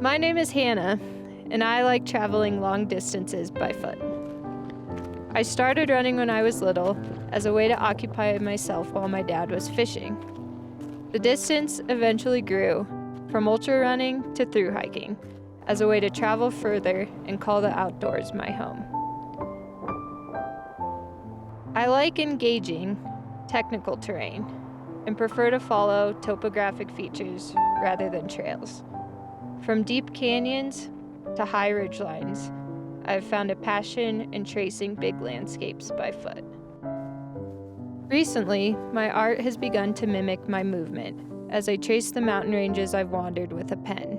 My name is Hannah, and I like traveling long distances by foot. I started running when I was little as a way to occupy myself while my dad was fishing. The distance eventually grew from ultra running to through hiking as a way to travel further and call the outdoors my home. I like engaging technical terrain and prefer to follow topographic features rather than trails. From deep canyons to high ridgelines, I've found a passion in tracing big landscapes by foot. Recently, my art has begun to mimic my movement as I trace the mountain ranges I've wandered with a pen.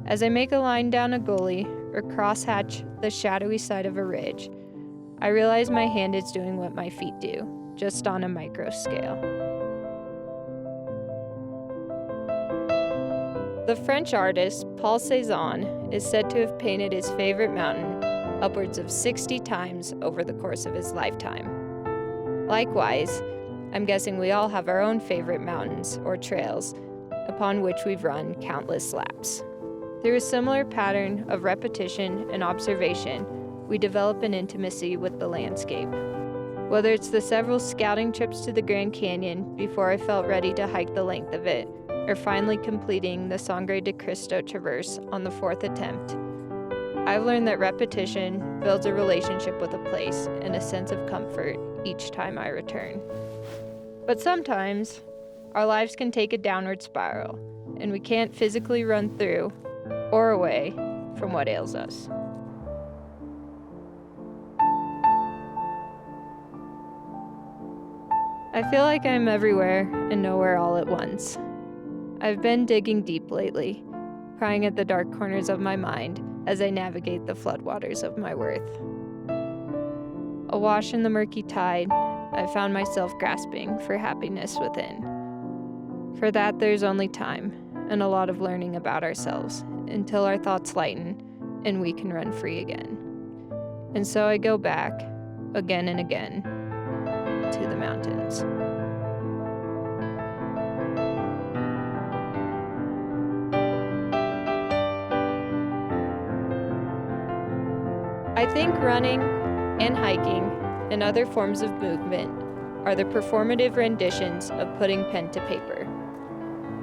As I make a line down a gully or crosshatch the shadowy side of a ridge, I realize my hand is doing what my feet do, just on a micro scale. The French artist Paul Cézanne is said to have painted his favorite mountain upwards of 60 times over the course of his lifetime. Likewise, I'm guessing we all have our own favorite mountains or trails upon which we've run countless laps. Through a similar pattern of repetition and observation, we develop an intimacy with the landscape. Whether it's the several scouting trips to the Grand Canyon before I felt ready to hike the length of it, or finally completing the Sangre de Cristo Traverse on the 4th attempt, I've learned that repetition builds a relationship with a place and a sense of comfort each time I return. But sometimes, our lives can take a downward spiral, and we can't physically run through or away from what ails us. I feel like I'm everywhere and nowhere all at once. I've been digging deep lately, prying at the dark corners of my mind as I navigate the floodwaters of my worth. Awash in the murky tide, I found myself grasping for happiness within. For that, there's only time and a lot of learning about ourselves until our thoughts lighten and we can run free again. And so I go back, again and again, to the mountains. I think running and hiking and other forms of movement are the performative renditions of putting pen to paper.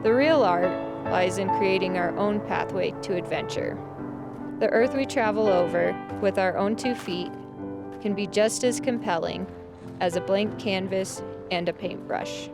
The real art lies in creating our own pathway to adventure. The earth we travel over with our own 2 feet can be just as compelling as a blank canvas and a paintbrush.